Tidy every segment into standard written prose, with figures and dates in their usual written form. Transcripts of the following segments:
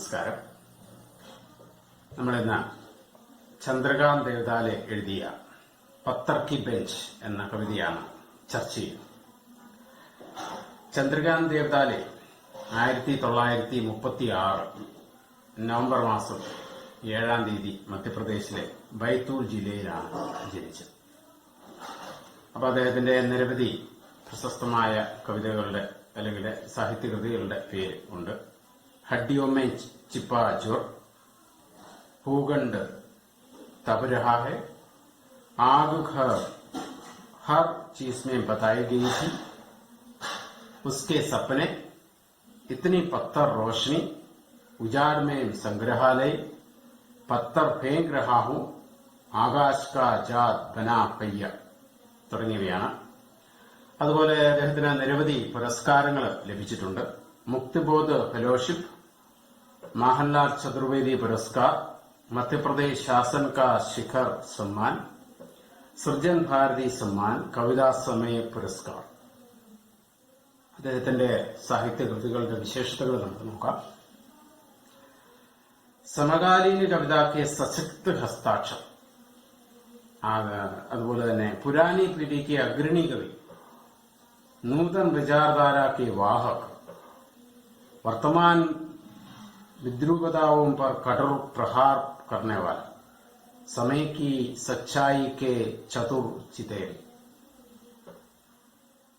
നമസ്കാരം. നമ്മളിന്ന് ചന്ദ്രകാന്ത് ദേവ്ദാലെ എഴുതിയ പത്തർ കി ബെഞ്ച് എന്ന കവിതയാണ് ചർച്ച ചെയ്യുന്നത്. ചന്ദ്രകാന്ത് ദേവ്ദാലെ 1936 നവംബർ മാസം 7-ാം തീയതി മധ്യപ്രദേശിലെ ബൈത്തൂർ ജില്ലയിലാണ് ജനിച്ചത്. അപ്പോൾ അദ്ദേഹത്തിന്റെ നിരവധി പ്രശസ്തമായ കവിതകളുടെ അല്ലെങ്കിൽ സാഹിത്യകൃതികളുടെ പേര് ഉണ്ട്. हड्डियों में छिपा जोर, भूखंड तप रहा है, आग हर चीज में बताई गई थी, उसके सपने इतनी पत्थर रोशनी, उजाड़ में संग्रहालय, पत्थर फेंक रहा हूं, आकाश का जात बना पയ്യ തുടങ്ങിയവയാണ്. അതുപോലെ അദ്ദേഹത്തിന് നിരവധി പുരസ്കാരങ്ങൾ ലഭിച്ചിട്ടുണ്ട്. मुक्तिबोध फेलोशिप, माखनलाल चतुर्वेदी पुरस्कार, मध्य प्रदेश शासन का शिखर सम्मान, सृजन भारती सम्मान, कविता समय पुरस्कार. അദ്ദേഹത്തിന്റെ സാഹിത്യകൃതികളുടെ വിശേഷതകൾ നമുക്ക് നോക്കാം. സമകാലീന കവിതാക്കെ സശക്ത് ഹസ്താക്ഷർ, അതുപോലെ തന്നെ പുരാനി പീढ़ी അഗ്രണി കവി, नूतन विचारधारा के वाहक, वर्तमान विद्रूपताओं पर कठोर प्रहार करने वाला, समय की सच्चाई के चतुर चितेरे.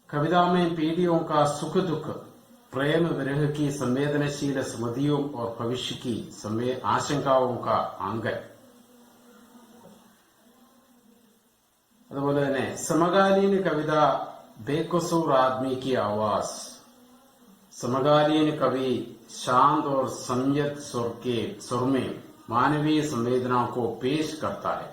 कविता में पीढ़ियों का सुख दुख, प्रेम विरह की संवेदनशील स्मृतियों और भविष्य की आशंकाओं का आंगन. അതുപോലെ തന്നെ സമകാലീന കവിത बेकसूर आदमी की आवाज, समकालीन कवि शांत और संयत स्वर में मानवीय संवेदना को पेश करता है.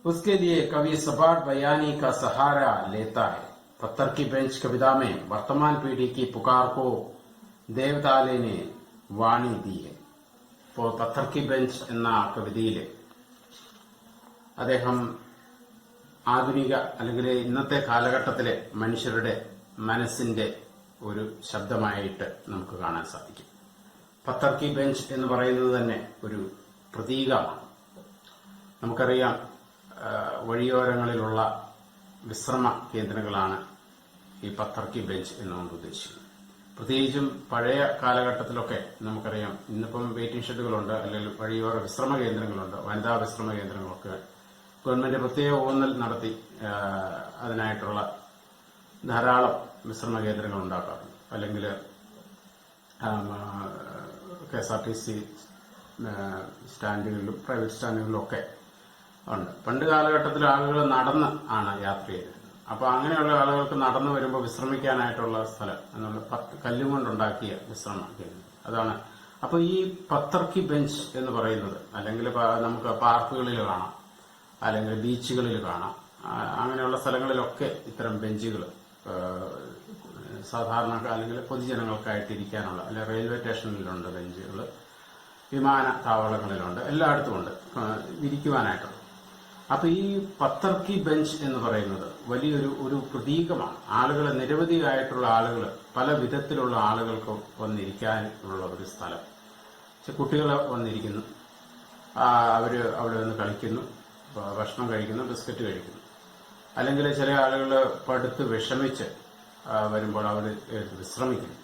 उसके लिए कवि सपाट बयानी का सहारा लेता है. पत्थर की बेंच कविता में वर्तमान पीढ़ी की पुकार को देवदाले ने वाणी दी है. ഇപ്പോൾ പത്തർ കി ബെഞ്ച് എന്ന കവിതയിൽ അദ്ദേഹം ആധുനിക അല്ലെങ്കിൽ ഇന്നത്തെ കാലഘട്ടത്തിലെ മനുഷ്യരുടെ മനസ്സിന്റെ ഒരു ശബ്ദമായിട്ട് നമുക്ക് കാണാൻ സാധിക്കും. പത്തർ കി ബെഞ്ച് എന്ന് പറയുന്നത് തന്നെ ഒരു പ്രതീകമാണ്. നമുക്കറിയാം, വഴിയോരങ്ങളിലുള്ള വിശ്രമ കേന്ദ്രങ്ങളാണ് ഈ പത്തർ കി ബെഞ്ച് എന്നുകൊണ്ട് ഉദ്ദേശിക്കുന്നത്. പ്രത്യേകിച്ചും പഴയ കാലഘട്ടത്തിലൊക്കെ നമുക്കറിയാം, ഇന്നിപ്പം വെയിറ്റിംഗ് ഷെഡുകളുണ്ട്, അല്ലെങ്കിൽ വഴിയോര വിശ്രമ കേന്ദ്രങ്ങളുണ്ട്, വനിതാ വിശ്രമ കേന്ദ്രങ്ങളൊക്കെ ഗവൺമെന്റ് പ്രത്യേക ഊന്നൽ നടത്തി അതിനായിട്ടുള്ള ധാരാളം വിശ്രമ കേന്ദ്രങ്ങൾ ഉണ്ടാക്കാറുണ്ട്. അല്ലെങ്കിൽ KSRTC സ്റ്റാൻഡുകളിലും പ്രൈവറ്റ് സ്റ്റാൻഡുകളിലും ഒക്കെ ഉണ്ട്. പണ്ട് കാലഘട്ടത്തിൽ ആളുകൾ നടന്ന് ആണ് യാത്ര ചെയ്തത്. അപ്പൊ അങ്ങനെയുള്ള ആളുകൾക്ക് നടന്നു വരുമ്പോൾ വിശ്രമിക്കാനായിട്ടുള്ള സ്ഥലം എന്നുള്ള കല്ലും കൊണ്ടുണ്ടാക്കിയ വിശ്രമ കേന്ദ്രം അതാണ്. അപ്പൊ ഈ പത്തർ കി ബെഞ്ച് എന്ന് പറയുന്നത് അല്ലെങ്കിൽ നമുക്ക് പാർക്കുകളിൽ കാണാം, അല്ലെങ്കിൽ ബീച്ചുകളിൽ കാണാം. അങ്ങനെയുള്ള സ്ഥലങ്ങളിലൊക്കെ ഇത്തരം ബെഞ്ചുകൾ സാധാരണ അല്ലെങ്കിൽ പൊതുജനങ്ങൾക്കായിട്ട് ഇരിക്കാനുള്ള, അല്ലെങ്കിൽ റെയിൽവേ സ്റ്റേഷനിലുണ്ട് ബെഞ്ചുകൾ, വിമാനത്താവളങ്ങളിലുണ്ട്, എല്ലായിടത്തും ഉണ്ട് ഇരിക്കുവാനായിട്ടുള്ള. അപ്പൊ ഈ പത്തർ കി ബെഞ്ച് എന്ന് പറയുന്നത് വലിയൊരു പ്രതീകമാണ്. ആളുകൾ, നിരവധിയായിട്ടുള്ള ആളുകൾ, പല വിധത്തിലുള്ള ആളുകൾക്ക് വന്നിരിക്കാനുള്ള ഒരു സ്ഥലം. കുട്ടികൾ വന്നിരിക്കുന്നു, അവര് അവിടെ വന്ന് കളിക്കുന്നു, ഭക്ഷണം കഴിക്കുന്നു, ബിസ്ക്കറ്റ് കഴിക്കുന്നു. അല്ലെങ്കിൽ ചില ആളുകൾ പടുത്ത് വിഷമിച്ച് വരുമ്പോൾ അവർ വിശ്രമിക്കുന്നു.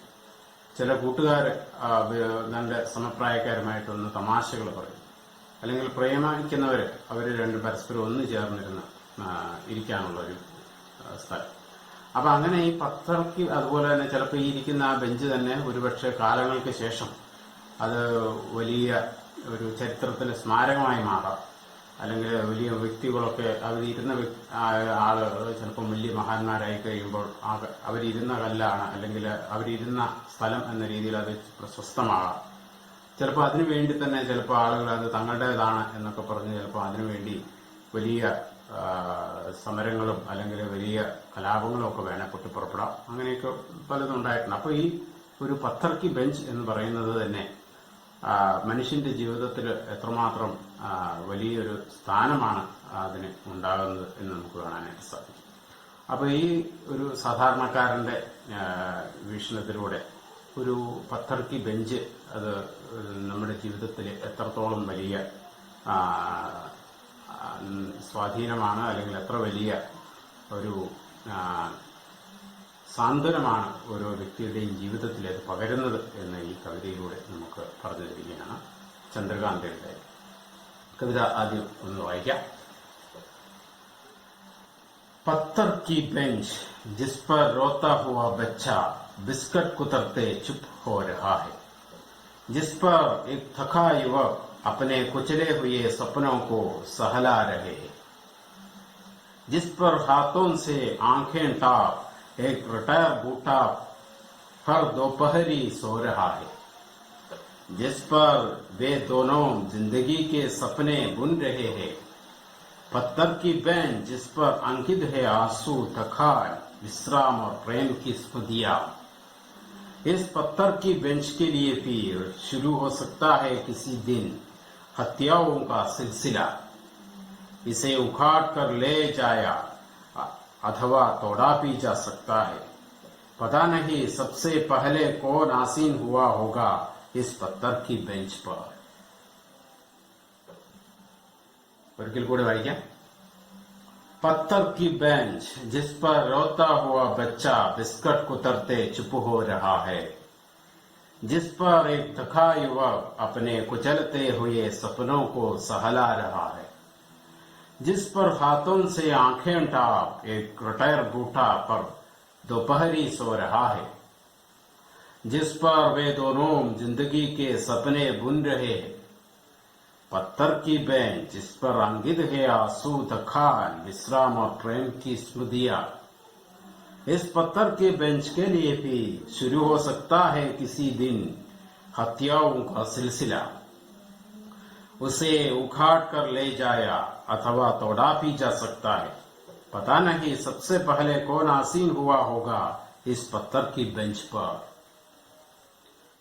ചില കൂട്ടുകാർ നല്ല സമപ്രായക്കാരുമായിട്ടൊന്ന് തമാശകൾ പറയും. അല്ലെങ്കിൽ പ്രേമിക്കുന്നവർ അവർ രണ്ടും പരസ്പരം ഒന്ന് ചേർന്നിരുന്ന് ഇരിക്കാനുള്ള ഒരു സ്ഥലം. അപ്പൊ അങ്ങനെ ഈ പത്തർക്ക്, അതുപോലെ തന്നെ ചിലപ്പോൾ ഈ ഇരിക്കുന്ന ആ ബെഞ്ച് തന്നെ ഒരുപക്ഷെ കാലങ്ങൾക്ക് ശേഷം അത് വലിയ ഒരു ചരിത്രത്തിന് സ്മാരകമായി മാറാം. അല്ലെങ്കിൽ വലിയ വ്യക്തികളൊക്കെ അവരിരുന്ന ആളുകൾ ചിലപ്പോൾ വലിയ മഹാന്മാരായി കഴിയുമ്പോൾ അവരിരുന്ന കല്ലാണ് അല്ലെങ്കിൽ അവരിരുന്ന സ്ഥലം എന്ന രീതിയിൽ അത് പ്രശസ്തമാകാം. ചിലപ്പോൾ അതിനു വേണ്ടി തന്നെ ചിലപ്പോൾ ആളുകൾ അത് തങ്ങളുടേതാണ് എന്നൊക്കെ പറഞ്ഞ് ചിലപ്പോൾ അതിനുവേണ്ടി വലിയ സമരങ്ങളും അല്ലെങ്കിൽ വലിയ കലാപങ്ങളും ഒക്കെ വേണേൽ പൊട്ടിപ്പുറപ്പെടാം. അങ്ങനെയൊക്കെ പലതും ഉണ്ടായിട്ടുണ്ട്. അപ്പോൾ ഈ ഒരു പത്തർ കി ബെഞ്ച് എന്ന് പറയുന്നത് തന്നെ മനുഷ്യന്റെ ജീവിതത്തിൽ എത്രമാത്രം വലിയൊരു സ്ഥാനമാണ് അതിന് ഉണ്ടാകുന്നത് എന്ന് നമുക്ക് കാണാനായിട്ട് സാധിക്കും. അപ്പോൾ ഈ ഒരു സാധാരണക്കാരന്റെ വീക്ഷണത്തിലൂടെ ഒരു പത്ഥർ കി ബെഞ്ച് അത് നമ്മുടെ ജീവിതത്തിൽ എത്രത്തോളം വലിയ സ്വാധീനമാണ്, അല്ലെങ്കിൽ എത്ര വലിയ ഒരു സാന്ത്വനമാണ് ഓരോ വ്യക്തിയുടെയും ജീവിതത്തിൽ അത് പകരുന്നത് എന്ന് ഈ കവിതയിലൂടെ നമുക്ക് പറഞ്ഞു തരികയാണ്. ചന്ദ്രകാന്തയുടെ കവിത ആദ്യം ഒന്ന് വായിക്കാം. पत्थर की बेंच जिस पर रोता हुआ बच्चा बिस्किट कुतरते चुप हो रहा है, जिस पर एक थका युवक अपने कुचले हुए सपनों को सहला रहे हैं, जिस पर हाथों से आंखें टाप एक रिटायर बूटा हर दोपहरी सो रहा है, जिस पर वे दोनों जिंदगी के सपने बुन रहे हैं, पत्थर की बेंच जिस पर अंकित है आंसू, थकान, विश्राम और प्रेम की स्मृतियां। इस पत्थर की बेंच के लिए भी शुरू हो सकता है किसी दिन हत्याओं का सिलसिला। इसे उखाड़ कर ले जाया अथवा तोड़ा भी जा सकता है। पता नहीं सबसे पहले कौन आसीन हुआ होगा इस पत्थर की बेंच पर। ഒരിക്കൽ കൂടി വായിക്കാം. पत्थर की बेंच जिस पर रोता हुआ बच्चा बिस्किट कुतरते चुप हो रहा है, जिस पर एक थका युवक अपने कुचलते हुए सपनों को सहला रहा है, जिस पर हाथों से आंखें टाप एक रिटायर बूटा पर दोपहरी सो रहा है, जिस पर वे दोनों जिंदगी के सपने बुन रहे हैं, पत्थर की बेंच जिस पर अंकित है आंसू, थकान, विश्राम और प्रेम की स्मृतियां। इस पत्थर के बेंच के लिए भी शुरू हो सकता है किसी दिन हत्याओं का सिलसिला। उसे उखाड़ कर ले जाया अथवा तोड़ा भी जा सकता है। पता नहीं सबसे पहले कौन आसीन हुआ होगा इस पत्थर की बेंच पर.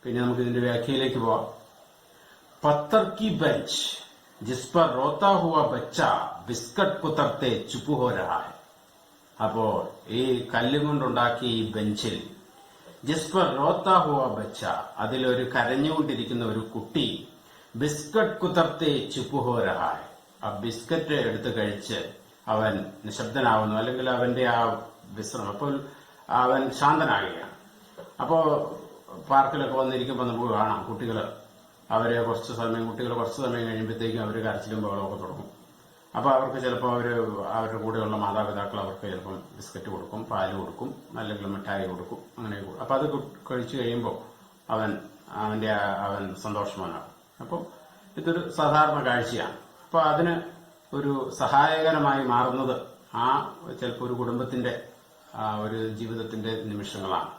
പിന്നെ നമുക്ക് ഇതിന്റെ വ്യാഖ്യയിലേക്ക് പോവാം. पत्थर की बेंच जिस पर रोता हुआ बच्चा बिस्कट कुतरते चुप हो रहा है. അപ്പോൾ ഈ കല്ലുകൊണ്ടുണ്ടാക്കിയ ഈ ബെഞ്ചിൽ ജിസ് പർ റോത്താ ഹുവ ബച്ച, അതിലൊരു കരഞ്ഞുകൊണ്ടിരിക്കുന്ന ഒരു കുട്ടി ബിസ്ക്കറ്റ് കുതർത്തെ ചുപ്പ് ഹോ രഹാ ഹൈ, ആ ബിസ്ക്കറ്റ് എടുത്ത് കഴിച്ച് അവൻ നിശബ്ദനാവുന്നു, അല്ലെങ്കിൽ അവന്റെ ആ വിശ്രമം, അപ്പോൾ അവൻ ശാന്തനാകുകയാണ്. അപ്പോ പാർക്കിലൊക്കെ വന്നിരിക്കുമ്പോൾ നമുക്ക് കാണാം കുട്ടികൾ കുറച്ച് സമയം കഴിയുമ്പോഴത്തേക്കും അവർ കരച്ചിലും ബഹളമൊക്കെ തുടങ്ങും. അപ്പൊ അവർക്ക് ചിലപ്പോൾ അവരുടെ കൂടെയുള്ള മാതാപിതാക്കൾ അവർക്ക് ചിലപ്പം ബിസ്ക്കറ്റ് കൊടുക്കും, പാല് കൊടുക്കും, അല്ലെങ്കിൽ മിഠായി കൊടുക്കും, അങ്ങനെ. അപ്പൊ അത് കഴിച്ചു കഴിയുമ്പോൾ അവൻ സന്തോഷവാനാകും. അപ്പോൾ ഇതൊരു സാധാരണ കാഴ്ചയാണ്. അപ്പൊ അതിന് ഒരു സഹായകരമായി മാറുന്നത് ചിലപ്പോൾ ഒരു കുടുംബത്തിന്റെ ഒരു ജീവിതത്തിന്റെ നിമിഷങ്ങളാണ്.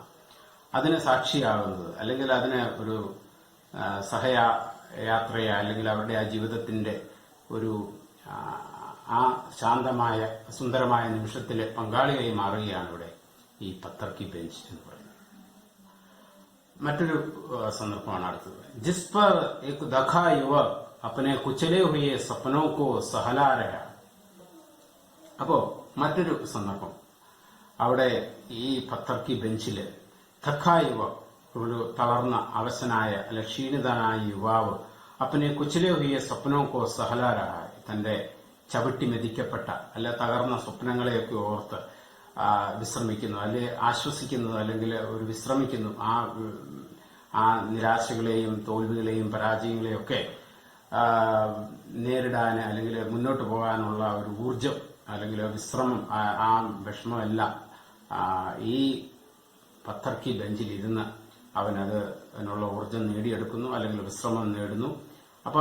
അതിന് സാക്ഷിയാകുന്നത്, അല്ലെങ്കിൽ അതിന് ഒരു സഹയാത്രയ, അല്ലെങ്കിൽ അവരുടെ ആ ജീവിതത്തിന്റെ ഒരു ആ ശാന്തമായ സുന്ദരമായ നിമിഷത്തിലെ പങ്കാളിയായി മാറുകയാണ് ഇവിടെ ഈ പത്ഥർ കി ബെഞ്ച് എന്ന് പറയുന്നത്. മറ്റൊരു സന്ദർഭമാണ് അടുത്തത്. ജിസ് പർ ഏക് ദഖാ യുവക് അപ്നെ കുചലെ ഹുയെ സപ്നോ കോ സഹലാ രഹാ. അപ്പോ മറ്റൊരു സന്ദർഭം, അവിടെ ഈ പത്ഥർ കി ബെഞ്ചില് ദഖാ യുവക്, ഒരു തളർന്ന അവശനായ അല്ലെ ക്ഷീണിതനായ യുവാവ് അപ്പനെ കുച്ചലെ ഹുയെ സ്വപ്നോ കോ സഹലാ രഹാ, തന്റെ ചവിട്ടി മെതിക്കപ്പെട്ട അല്ലെ തകർന്ന സ്വപ്നങ്ങളെയൊക്കെ ഓർത്ത് വിശ്രമിക്കുന്നു, അല്ലെ ആശ്വസിക്കുന്നു, അല്ലെങ്കിൽ ഒരു വിശ്രമിക്കുന്നു. ആ നിരാശകളെയും തോൽവികളെയും പരാജയങ്ങളെയും ഒക്കെ നേരിടാൻ, അല്ലെങ്കിൽ മുന്നോട്ട് പോകാനുള്ള ഒരു ഊർജം, അല്ലെങ്കിൽ വിശ്രമം, ആ വിഷമമെല്ലാം ഈ പത്ഥർ കി ബെഞ്ചിൽ ഇരുന്ന് അതിനുള്ള ഊർജം നേടിയെടുക്കുന്നു, അല്ലെങ്കിൽ വിശ്രമം നേടുന്നു. അപ്പൊ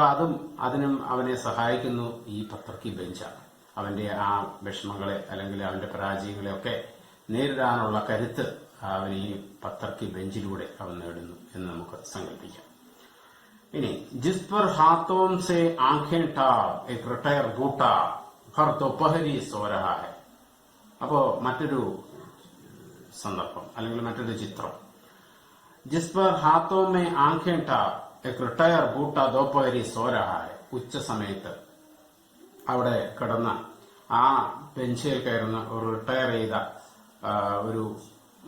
അതിനും അവനെ സഹായിക്കുന്നു ഈ പത്ഥർ കി ബെഞ്ചാണ്. അവന്റെ ആ വിഷമങ്ങളെ, അല്ലെങ്കിൽ അവന്റെ പരാജയങ്ങളെ ഒക്കെ നേരിടാനുള്ള കരുത്ത് അവൻ ഈ പത്ഥർ കി ബെഞ്ചിലൂടെ അവൻ നേടുന്നു എന്ന് നമുക്ക് സങ്കല്പിക്കാം. ഇനി ജിസ് പർ ഹാത്തോം സെ ആംഖേൻ ടാർ ഏക് റിട്ടയർ ബൂട്ടാ ഹർ ദോപഹരി സോ രഹാ ഹൈ. അപ്പോ മറ്റൊരു സന്ദർഭം, അല്ലെങ്കിൽ മറ്റൊരു ചിത്രം. ജിസ് പർ ഹാത്തോ മേ ആംഖേൻ ടാർ ഏക് റിട്ടയർ ബൂട്ടാ ദോപഹരി സോ രഹാ ഹൈ. ഉച്ച സമയത്ത് അവിടെ കിടന്ന ആ ബെഞ്ചിൽ കയറുന്ന ഒരു റിട്ടയർ ചെയ്ത ഒരു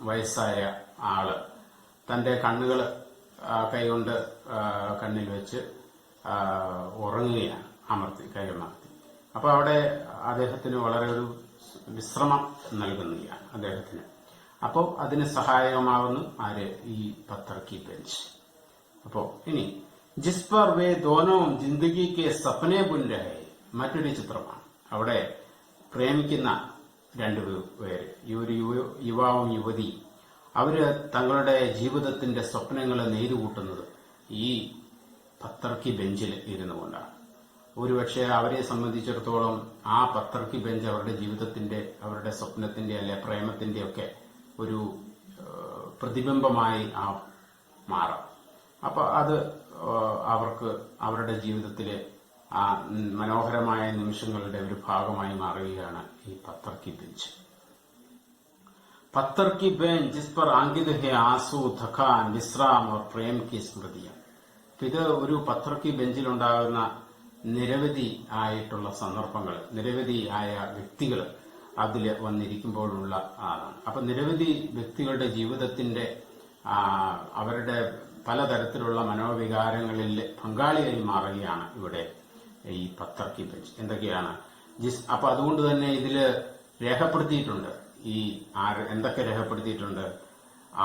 വയസ്സായ ആള് തന്റെ കണ്ണുകൾ കൈകൊണ്ട് കണ്ണിൽ വെച്ച് ഉറങ്ങുകയാണ്, കൈമർത്തി. അപ്പൊ അവിടെ അദ്ദേഹത്തിന് വളരെ ഒരു വിശ്രമം നൽകുകയാണ് അദ്ദേഹത്തിന്. അപ്പോൾ അതിന് സഹായകമാവുന്നു ആര്? ഈ പത്തർ കി ബെഞ്ച്. അപ്പോ ഇനി ജിസ് പർ വേ ദോനോ ജിന്ദഗി കെ സപ്നെ ബുൻ രഹേ, മറ്റൊരു ചിത്രമാണ്. അവിടെ പ്രേമിക്കുന്ന രണ്ടുപേര്, ഒരു യുവാവും യുവതിയും, അവര് തങ്ങളുടെ ജീവിതത്തിന്റെ സ്വപ്നങ്ങളെ നെയ്തുകൂട്ടുന്നത് ഈ പത്തർ കി ബെഞ്ചിൽ ഇരുന്നു കൊണ്ടാണ്. ഒരുപക്ഷെ അവരെ സംബന്ധിച്ചിടത്തോളം ആ പത്തർ കി ബെഞ്ച് അവരുടെ ജീവിതത്തിന്റെ, അവരുടെ സ്വപ്നത്തിന്റെ അല്ലെ പ്രേമത്തിന്റെ ഒക്കെ ഒരു പ്രതിബിംബമായി മാറാം. അപ്പൊ അത് അവർക്ക് അവരുടെ ജീവിതത്തിലെ ആ മനോഹരമായ നിമിഷങ്ങളുടെ ഒരു ഭാഗമായി മാറുകയാണ് ഈ പത്തർ കി ബെഞ്ച്. പത്തർ കി ബെഞ്ച് ജിസ് പർ അങ്കിത് ഹെ ആസു, ഥക്കാൻ, വിശ്രാം और പ്രേം की സ്മൃതിയാ. ഇത് ഒരു പത്തർ കി ബെഞ്ചിലുണ്ടാകുന്ന നിരവധി ആയിട്ടുള്ള സന്ദർഭങ്ങൾ, നിരവധി ആയ വ്യക്തികൾ അതിൽ വന്നിരിക്കുമ്പോഴുള്ള ആളാണ്. അപ്പൊ നിരവധി വ്യക്തികളുടെ ജീവിതത്തിന്റെ അവരുടെ പലതരത്തിലുള്ള മനോവികാരങ്ങളിൽ പങ്കാളിയായി മാറുകയാണ് ഇവിടെ ഈ പത്തർ കി ബെഞ്ച്. എന്തൊക്കെയാണ് അപ്പൊ അതുകൊണ്ട് തന്നെ ഇതില് രേഖപ്പെടുത്തിയിട്ടുണ്ട്. ഈ എന്തൊക്കെ രേഖപ്പെടുത്തിയിട്ടുണ്ട്?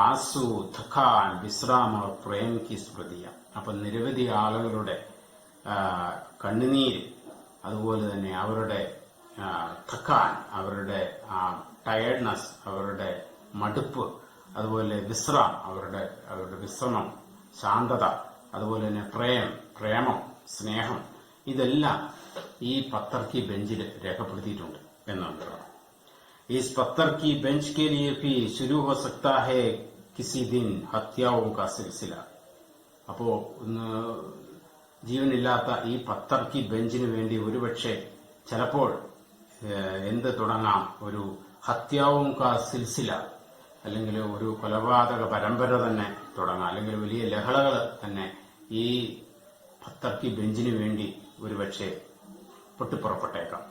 ആസു, ഥക്കാൻ, വിശ്രാം और പ്രേം की സ്മൃതിയ. അപ്പൊ നിരവധി ആളുകളുടെ കണ്ണുനീര്, അതുപോലെ തന്നെ അവരുടെ ഥക്കാൻ, അവരുടെ ടയർഡ്നെസ്, അവരുടെ മടുപ്പ്, അതുപോലെ വിശ്രാം, അവരുടെ വിശ്രമം, ശാന്തത, അതുപോലെ തന്നെ പ്രേമം, സ്നേഹം, ഇതെല്ലാം ഈ പത്തർ കി ബെഞ്ചിൽ രേഖപ്പെടുത്തിയിട്ടുണ്ട് എന്നാണ്. इस पत्थर की बेंच के लिए भी शुरू हो सकता है किसी दिन हत्याओं का सिलसिला. അപ്പോ ജീവനില്ലാത്ത ഈ പത്തർ കി ബെഞ്ചിന് വേണ്ടി ഒരുപക്ഷെ ചിലപ്പോൾ എന്ത് തുടങ്ങാം? ഒരു ഹത്യാവും കാ സിൽസില, അല്ലെങ്കിൽ ഒരു കൊലപാതക പരമ്പര തന്നെ തുടങ്ങാം, അല്ലെങ്കിൽ വലിയ ലഹളകൾ തന്നെ ഈ പത്തർ കി ബെഞ്ചിന് വേണ്ടി ഒരുപക്ഷെ പൊട്ടിപ്പുറപ്പെട്ടേക്കാം.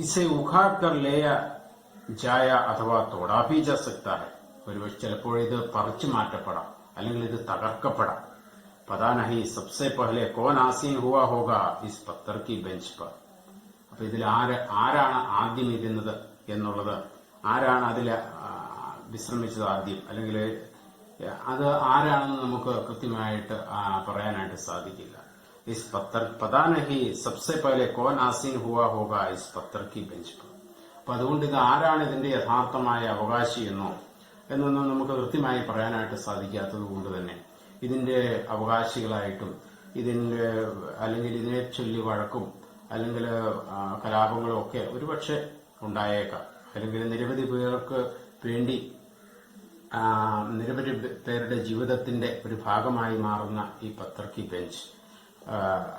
ഇസെ ഉഖാഡ് കർ ലേയ ജായ അഥവാ തോടാ ഭി ജാ സക്താ ഹൈ. ഒരുപക്ഷെ ചിലപ്പോൾ ഇത് പറിച്ചു മാറ്റപ്പെടാം, അല്ലെങ്കിൽ ഇത് തകർക്കപ്പെടാം. പതാ നഹി Sabse പഹലെ കോൻ ആസീൻ ഹുവാ ഹോഗ is Patthar Ki bench പർ. അപ്പൊ ഇതിൽ ആരാണ് ആദ്യം ഇരുന്നത് എന്നുള്ളത്, ആരാണ് അതിൽ വിശ്രമിച്ചത് ആദ്യം, അല്ലെങ്കിൽ അത് ആരാണെന്ന് നമുക്ക് കൃത്യമായിട്ട് പറയാനായിട്ട് സാധിക്കില്ല. इस पत्थर पता नहीं सबसे पहले कौन आसीन हुआ होगा इस पत्थर की बेंच पर. അപ്പൊ അതുകൊണ്ട് ഇത് ആരാണ് ഇതിന്റെ യഥാർത്ഥമായ അവകാശി എന്നൊന്നും നമുക്ക് കൃത്യമായി പറയാനായിട്ട് സാധിക്കാത്തത് കൊണ്ട് തന്നെ ഇതിന്റെ അവകാശികളായിട്ടും അല്ലെങ്കിൽ ഇതിനെ ചൊല്ലി വഴക്കും അല്ലെങ്കിൽ കലാപങ്ങളും ഒക്കെ ഒരുപക്ഷെ ഉണ്ടായേക്കാം. അല്ലെങ്കിൽ നിരവധി പേർക്ക് വേണ്ടി നിരവധി പേരുടെ ജീവിതത്തിന്റെ ഒരു ഭാഗമായി മാറുന്ന ഈ പത്തർ കി ബെഞ്ച്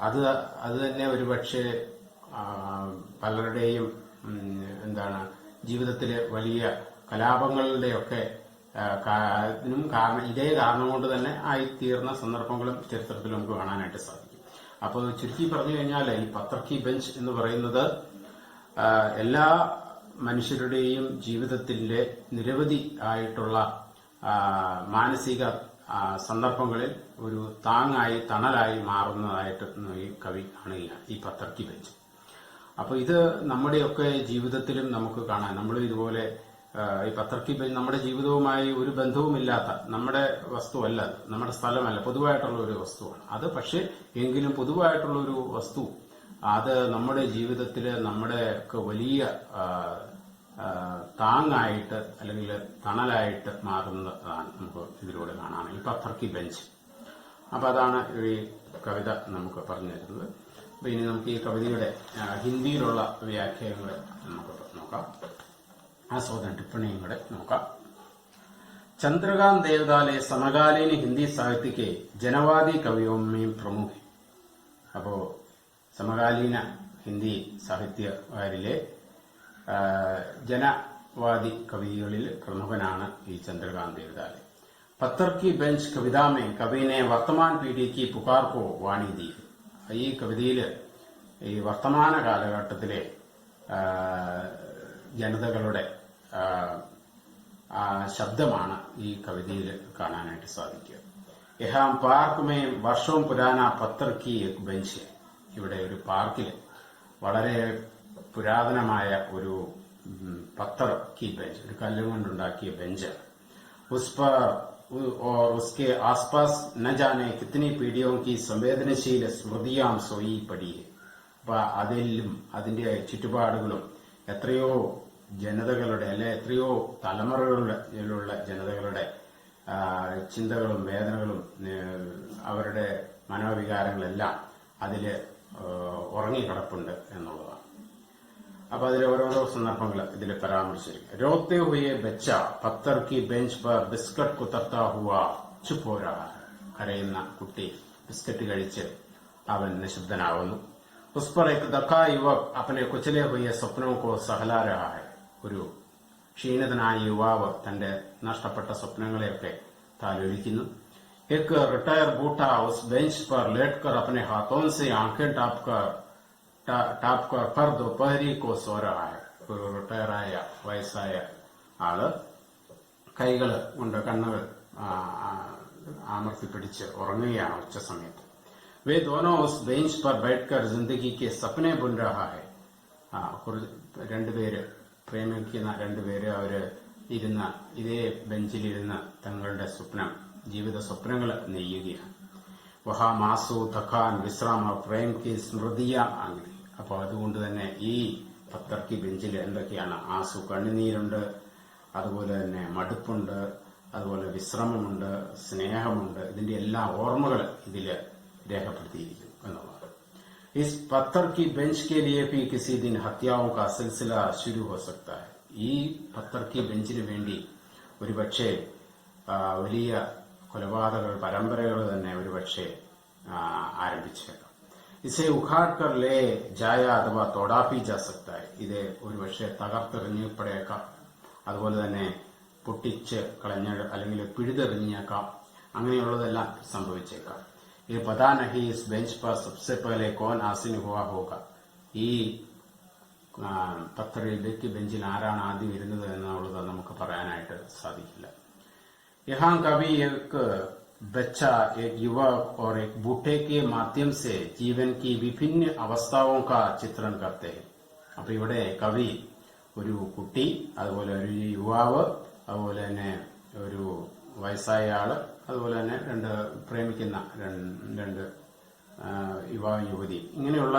അത് തന്നെ ഒരുപക്ഷെ പലരുടെയും ജീവിതത്തിലെ വലിയ കലാപങ്ങളുടെയൊക്കെ ഇതേ കാരണം കൊണ്ട് തന്നെ ആയിത്തീർന്ന സന്ദർഭങ്ങളും ചരിത്രത്തിൽ നമുക്ക് കാണാനായിട്ട് സാധിക്കും. അപ്പോൾ ചുരുക്കി പറഞ്ഞു കഴിഞ്ഞാൽ ഈ പത്തർ കി ബെഞ്ച് എന്ന് പറയുന്നത് എല്ലാ മനുഷ്യരുടെയും ജീവിതത്തിന്റെ നിരവധി ആയിട്ടുള്ള മാനസിക സന്ദർഭങ്ങളിൽ ഒരു താങ്ങായി, തണലായി മാറുന്നതായിട്ട് ഈ കവി കാണുകയാണ് ഈ പത്തർ കി ബെഞ്ച്. അപ്പൊ ഇത് നമ്മുടെയൊക്കെ ജീവിതത്തിലും നമുക്ക് കാണാം. നമ്മൾ ഇതുപോലെ ഈ പത്തർ കി ബെഞ്ച് നമ്മുടെ ജീവിതവുമായി ഒരു ബന്ധവുമില്ലാത്ത നമ്മുടെ വസ്തുവല്ല, നമ്മുടെ സ്ഥലമല്ല, പൊതുവായിട്ടുള്ള ഒരു വസ്തുവാണ് അത്. പക്ഷെ എങ്കിലും പൊതുവായിട്ടുള്ള ഒരു വസ്തു അത് നമ്മുടെ ജീവിതത്തില് നമ്മുടെ ഒക്കെ വലിയ താങ്ങായിട്ട് അല്ലെങ്കിൽ തണലായിട്ട് മാറുന്നതാണ് നമുക്ക് ഇതിലൂടെ കാണാം ഈ പത്തർ കി ബെഞ്ച്. അപ്പൊ അതാണ് ഈ കവിത നമുക്ക് പറഞ്ഞു തരുന്നത്. അപ്പൊ ഇനി നമുക്ക് ഈ കവിതയുടെ ഹിന്ദിയിലുള്ള വ്യാഖ്യാനങ്ങൾ നമുക്ക് നോക്കാം, ആസ്വാദന टिप्पणियों കൂടെ നോക്കാം. चंद्रकांत देवदाले समकालीन हिंदी साहित्य के जनवादी कवियों में प्रमुख है. അപ്പോ സമകാലീന ഹിന്ദി സാഹിത്യകാരിലെ जनवादी कविകളിൽ പ്രമുഖനാണ് ഈ ചന്ദ്രകാന്ത് ദേവദാലെ. पत्थर की बेंच कविता में कवि ने वर्तमान पीढ़ी की पुकार को वाणी दी. ഈ കവിതയിൽ ഈ വർത്തമാന കാലഘട്ടത്തിലെ ജനതകളുടെ ശബ്ദമാണ് ഈ കവിതയിൽ കാണാനായിട്ട് സാധിക്കുക. യഹാം പാർക്ക് മേ വർഷവും പുരാന പത്തർ കി എക് ബെഞ്ച്. ഇവിടെ ഒരു പാർക്കിൽ വളരെ പുരാതനമായ ഒരു പത്തർ കി ബെഞ്ച്, ഒരു കല്ലുകൊണ്ടുണ്ടാക്കിയ ബെഞ്ച്. ഉസ് पर और उसके आसपास न जाने कितनी पीढ़ियों की संवेदनशील स्मृतियां सोई पड़ी है. അപ്പൊ അതിലും അതിന്റെ ചുറ്റുപാടുകളും എത്രയോ ജനതകളുടെ അല്ലെ എത്രയോ തലമുറകളിലുള്ള ജനതകളുടെ ചിന്തകളും വേദനകളും അവരുടെ മനോവികാരങ്ങളെല്ലാം അതില് ഉറങ്ങിക്കിടപ്പുണ്ട് എന്നുള്ളതാണ്. അപ്പൊ അതിലെ ഓരോരോ സന്ദർഭങ്ങൾ ഇതിൽ പരാമർശിച്ചിരിക്കും. रोते हुए बच्चा पत्थर की बेंच पर बिस्कट कुतरता हुआ चुप हो रहा है. കരയുന്ന കുട്ടി ബിസ്ക്കറ്റ് കഴിച്ച് അവൻ നിശബ്ദനാവുന്നു. उस पर एक दका युवक अपने कुचले हुए सपनों को सहला रहा है. ഒരു ക്ഷീണിതനായ യുവാവ് തന്റെ നഷ്ടപ്പെട്ട സ്വപ്നങ്ങളെയൊക്കെ താലോലിക്കുന്നു. एक रिटायर बूढ़ा उस बेंच पर लेटकर अपने हाथों से आंखें टापकर पर दोपहरी को सो रहा है. ഒരു റിട്ടയറായ വയസ്സായ ആള് കൈകൾ കൊണ്ട് കണ്ണുകൾ അമർത്തിപ്പിടിച്ച് ഉറങ്ങുകയാണ് ഉച്ച സമയത്ത്. वे दोनों उस बेंच पर बैठकर जिंदगी के सपने बुन रहा है. രണ്ടുപേര് പ്രേമിക്കുന്ന രണ്ടുപേര് അവര് ഇരുന്ന ഇതേ ബെഞ്ചിലിരുന്ന് തങ്ങളുടെ സ്വപ്നം ജീവിത സ്വപ്നങ്ങൾ നെയ്യുകയാണ്. വഹാ മാസു തഖാൻ വിശ്രാമ പ്രേം കി സ്മൃതിയ ആംഗി. അപ്പോൾ അതുകൊണ്ട് തന്നെ ഈ പത്തർ കി ബെഞ്ചിൽ എന്തൊക്കെയാണ്? ആസു കണ്ണുനീരുണ്ട്, അതുപോലെ തന്നെ മടുപ്പുണ്ട്, അതുപോലെ വിശ്രമമുണ്ട്, സ്നേഹമുണ്ട്. ഇതിന്റെ എല്ലാ ഓർമ്മകൾ ഇതില് രേഖപ്പെടുത്തിയിരിക്കുന്നു എന്നുള്ളത്. इस पत्थर की बेंच के लिए भी किसी दिन हत्याओं का सिलसिला शुरू हो सकता है. ഈ പത്തർ കി ബെഞ്ചിന് വേണ്ടി ഒരുപക്ഷെ വലിയ കൊലപാതക പരമ്പരകൾ തന്നെ ഒരുപക്ഷെ ആരംഭിച്ചേക്കാം. ഇസെ ഉഖാഡ്കർ ലേ ജായ അഥവാ തോടാപ്പി ജാ സക്താ ഹൈ. ഇത് ഒരുപക്ഷെ തകർത്തെറിഞ്ഞപ്പെടേക്കാം, അതുപോലെ തന്നെ പൊട്ടിച്ച് കളഞ്ഞ അല്ലെങ്കിൽ പിഴുതെറിഞ്ഞേക്കാം. അങ്ങനെയുള്ളതെല്ലാം സംഭവിച്ചേക്കാം. ये पता नहीं इस बेंच पर सबसे पहले कौन आसीन हुआ होगा. ഈ പത്തറിലേക്ക് ബെഞ്ചിൽ ആരാണ് ആദ്യം ഇരുന്നത് എന്നുള്ളത് നമുക്ക് പറയാനായിട്ട് സാധിക്കില്ല. यहाँ कभी एक बच्चा, एक युवक और एक बूढ़े के माध्यम से जीवन की विभिन्न अवस्थाओं का चित्रण करते हैं. അപ്പൊ ഇവിടെ കവി ഒരു കുട്ടി, അതുപോലെ ഒരു യുവാവ്, അതുപോലെ തന്നെ ഒരു വയസ്സായ ആള്, അതുപോലെ തന്നെ പ്രേമിക്കുന്ന രണ്ട് യുവാവ് യുവതി, ഇങ്ങനെയുള്ള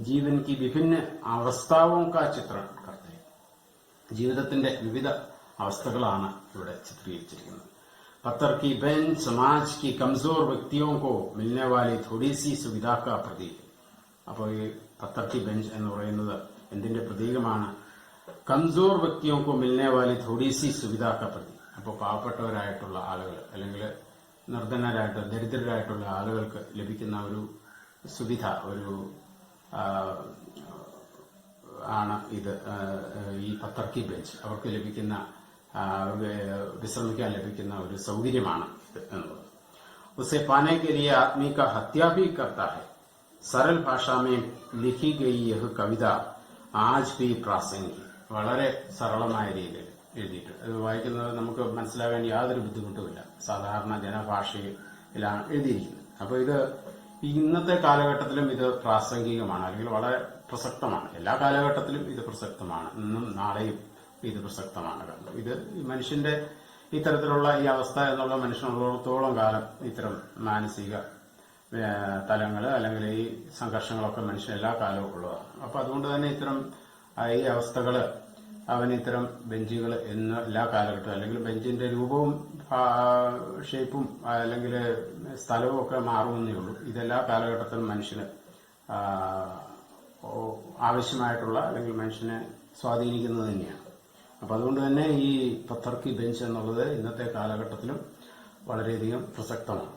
ജീവൻ കി വിഭിന്ന അവസ്ഥാവും കാ ചിത്രം കർത്തേ. ജീവിതത്തിന്റെ വിവിധ അവസ്ഥകളാണ് ഇവിടെ ചിത്രീകരിച്ചിരിക്കുന്നത്. पत्थर की बेंच समाज की कमजोर व्यक्तियों को मिलने वाली थोड़ी सी सुविधा का प्रतीक. അപ്പോൾ ഈ പത്തർ കി ബെഞ്ച് എന്ന് പറയുന്നത് എന്തിന്റെ പ്രതീകമാണ്? കംസോർ വ്യക്തിയോക്കോ മിൽനെ വാലി थोड़ी सी सुविधा का प्रतीक. അപ്പോൾ പാവപ്പെട്ടവരായിട്ടുള്ള ആളുകൾ അല്ലെങ്കിൽ നിർധനരായിട്ട് ദരിദ്രരായിട്ടുള്ള ആളുകൾക്ക് ലഭിക്കുന്ന ഒരു സുവിധ, ഒരു ആണ് ഇത്. ഈ പത്തർ കി ബെഞ്ച് അവർക്ക് ലഭിക്കുന്ന, വിശ്രമിക്കാൻ ലഭിക്കുന്ന ഒരു സൗകര്യമാണ് ഇത് എന്നുള്ളത്. उसे पाने के लिए आदमी का हत्या भी करता है. सरल भाषा में लिखी गई यह कविता आज भी प्रासंगिक. വളരെ സരളമായ രീതിയിൽ എഴുതിയിട്ടുണ്ട്. അത് വായിക്കുന്നത് നമുക്ക് മനസ്സിലാകാൻ യാതൊരു ബുദ്ധിമുട്ടുമില്ല. സാധാരണ ജനഭാഷയിലാണ് എഴുതിയിരിക്കുന്നത്. അപ്പൊ ഇത് ഇന്നത്തെ കാലഘട്ടത്തിലും ഇത് പ്രാസംഗികമാണ്, അല്ലെങ്കിൽ വളരെ പ്രസക്തമാണ്. എല്ലാ കാലഘട്ടത്തിലും ഇത് പ്രസക്തമാണ്. ഇന്നും നാളെയും ഇത് പ്രസക്തമാണ്. കാരണം ഇത് മനുഷ്യന്റെ ഇത്തരത്തിലുള്ള ഈ അവസ്ഥ എന്നുള്ള മനുഷ്യനുള്ളിടത്തോളം കാലം ഇത്തരം മാനസിക തലങ്ങൾ അല്ലെങ്കിൽ ഈ സംഘർഷങ്ങളൊക്കെ മനുഷ്യൻ എല്ലാ കാലവും ഉള്ളതാണ്. അപ്പൊ അതുകൊണ്ട് തന്നെ ഇത്തരം ഈ അവസ്ഥകള് അവൻ ഇത്തരം ബെഞ്ചുകൾ എന്ന് എല്ലാ കാലഘട്ടവും, അല്ലെങ്കിൽ ബെഞ്ചിന്റെ രൂപവും ഷേപ്പും അല്ലെങ്കിൽ സ്ഥലവും ഒക്കെ മാറുമെന്നേ ഉള്ളൂ. ഇതെല്ലാ കാലഘട്ടത്തിലും മനുഷ്യന് ആവശ്യമായിട്ടുള്ള അല്ലെങ്കിൽ മനുഷ്യനെ സ്വാധീനിക്കുന്നത് തന്നെയാണ്. അപ്പൊ അതുകൊണ്ട് തന്നെ ഈ പത്തർ കി ബെഞ്ച് എന്നുള്ളത് ഇന്നത്തെ കാലഘട്ടത്തിലും വളരെയധികം പ്രസക്തമാണ്.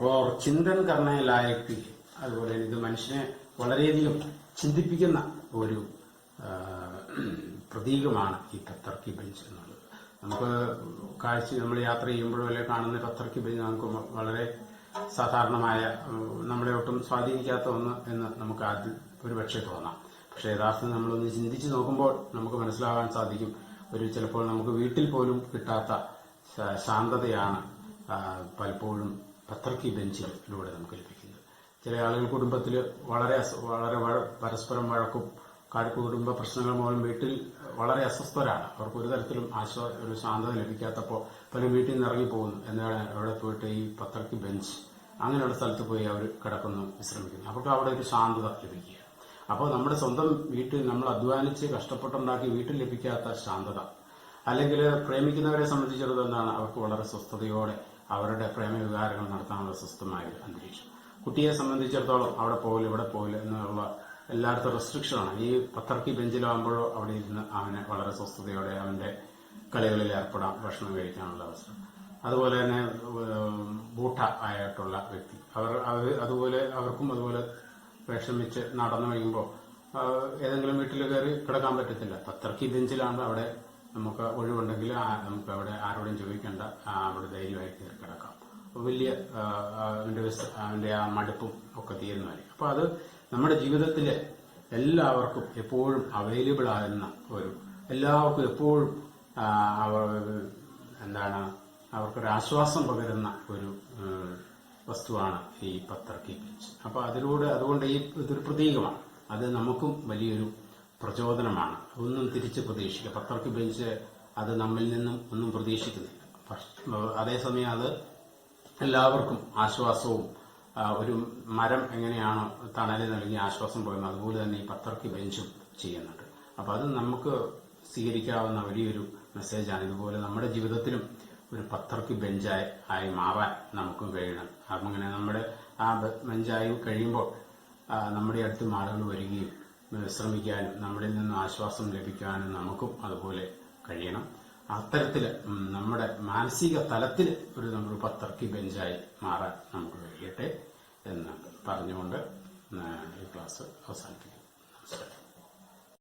ഓർ ചിന്തൻ കർണ ലായക്ക്, അതുപോലെ ഇത് മനുഷ്യനെ വളരെയധികം ചിന്തിപ്പിക്കുന്ന ഒരു പ്രതീകമാണ് ഈ പത്തർ കി ബെഞ്ച് എന്നുള്ളത്. നമുക്ക് നമ്മൾ യാത്ര ചെയ്യുമ്പോഴും അല്ലെ കാണുന്ന പത്തർ കി ബെഞ്ച് നമുക്ക് വളരെ സാധാരണമായ, നമ്മളെ ഒട്ടും സ്വാധീനിക്കാത്ത ഒന്ന് എന്ന് നമുക്ക് ആദ്യം ഒരുപക്ഷെ തോന്നാം. പക്ഷെ യഥാർത്ഥത്തിൽ നമ്മളൊന്ന് ചിന്തിച്ചു നോക്കുമ്പോൾ നമുക്ക് മനസ്സിലാകാൻ സാധിക്കും ചിലപ്പോൾ നമുക്ക് വീട്ടിൽ പോലും കിട്ടാത്ത ശാന്തതയാണ് പലപ്പോഴും പത്രക്കി ബെഞ്ചിലൂടെ നമുക്ക് ലഭിക്കുന്നത്. ചില ആളുകൾ കുടുംബത്തിൽ വളരെ പരസ്പരം വഴക്കും കുടുംബ പ്രശ്നങ്ങൾ മൂലം വീട്ടിൽ വളരെ അസ്വസ്ഥരാണ്. അവർക്ക് ഒരു തരത്തിലും ഒരു ശാന്തത ലഭിക്കാത്തപ്പോൾ പലരും വീട്ടിൽ നിന്ന് ഇറങ്ങിപ്പോകുന്നു. എന്നാൽ അവിടെ പോയിട്ട് ഈ പത്രക്കി ബെഞ്ച് അങ്ങനെയുള്ള സ്ഥലത്ത് പോയി അവർ കിടക്കുന്നു, വിശ്രമിക്കുന്നു. അവർക്ക് അവിടെ ഒരു ശാന്തത ലഭിക്കുക. അപ്പോൾ നമ്മുടെ സ്വന്തം വീട്ടിൽ നമ്മൾ അധ്വാനിച്ച് കഷ്ടപ്പെട്ടുണ്ടാക്കി വീട്ടിൽ ലഭിക്കാത്ത ശാന്തത, അല്ലെങ്കിൽ പ്രേമിക്കുന്നവരെ സംബന്ധിച്ചിടത്തോളം എന്താണ്, അവർക്ക് വളരെ സ്വസ്ഥതയോടെ അവരുടെ പ്രേമവികാരങ്ങൾ നടത്താനുള്ള സ്വസ്ഥമായ ഒരു അന്തരീക്ഷം. കുട്ടിയെ സംബന്ധിച്ചിടത്തോളം അവിടെ പോകില്ല ഇവിടെ പോകില്ല എന്നുള്ള എല്ലായിടത്തും റെസ്ട്രിക്ഷനാണ്. ഈ പത്രക്കി ബെഞ്ചിലാകുമ്പോഴോ അവിടെ ഇരുന്ന് അവനെ വളരെ സ്വസ്ഥതയോടെ അവന്റെ കളികളിൽ ഏർപ്പെടാം, ഭക്ഷണം കഴിക്കാനുള്ള അവസരം. അതുപോലെ തന്നെ ബൂട്ട ആയിട്ടുള്ള വ്യക്തി അതുപോലെ അവർക്കും അതുപോലെ വിഷമിച്ച് നടന്നു കഴിയുമ്പോൾ ഏതെങ്കിലും വീട്ടിൽ കയറി കിടക്കാൻ പറ്റത്തില്ല. പത്രക്കി ബെഞ്ചിലാകുമ്പോൾ അവിടെ നമുക്ക് ഒഴിവുണ്ടെങ്കിൽ നമുക്ക് അവിടെ ആരോടും ചോദിക്കേണ്ട, അവിടെ ധൈര്യമായി കയറി കിടക്കാം. വലിയ അവന്റെ ആ മടുപ്പും ഒക്കെ തീരുന്നതായിരിക്കും. അപ്പൊ അത് നമ്മുടെ ജീവിതത്തിലെ എല്ലാവർക്കും എപ്പോഴും അവൈലബിൾ ആകുന്ന എല്ലാവർക്കും എപ്പോഴും അവർക്കൊരു ആശ്വാസം പകരുന്ന ഒരു വസ്തുവാണ് ഈ പത്രക്കി ബെഞ്ച്. അപ്പൊ അതുകൊണ്ട് ഇതൊരു പ്രതീകമാണ്. അത് നമുക്കും വലിയൊരു പ്രചോദനമാണ്. ഒന്നും തിരിച്ച് പ്രതീക്ഷിക്കുക. പത്രക്കി ബെഞ്ച് അത് നമ്മിൽ നിന്നും ഒന്നും പ്രതീക്ഷിക്കുന്നില്ല. അതേസമയം അത് എല്ലാവർക്കും ആശ്വാസവും, ഒരു മരം എങ്ങനെയാണോ തണല് നൽകി ആശ്വാസം പോകുന്നത്, അതുപോലെ തന്നെ ഈ പത്രക്കി ബെഞ്ചും ചെയ്യുന്നുണ്ട്. അപ്പൊ അത് നമുക്ക് സ്വീകരിക്കാവുന്ന വലിയൊരു മെസ്സേജാണ്. ഇതുപോലെ നമ്മുടെ ജീവിതത്തിലും ഒരു പത്രക്കി ബെഞ്ചായി മാറാൻ നമുക്കും കഴിയണം. അങ്ങനെ നമ്മുടെ ആ ബെഞ്ചായി കഴിയുമ്പോൾ നമ്മുടെ അടുത്തും ആളുകൾ വരികയും വിശ്രമിക്കാനും നമ്മളിൽ നിന്ന് ആശ്വാസം ലഭിക്കാനും നമുക്കും അതുപോലെ കഴിയണം. അത്തരത്തില് നമ്മുടെ മാനസിക തലത്തിൽ നമ്മൾ പത്രക്കി ബെഞ്ചായി മാറാൻ നമുക്ക് കഴിയട്ടെ എന്ന് പറഞ്ഞുകൊണ്ട് ഈ ക്ലാസ് അവസാനിപ്പിക്കുന്നു. നമസ്കാരം.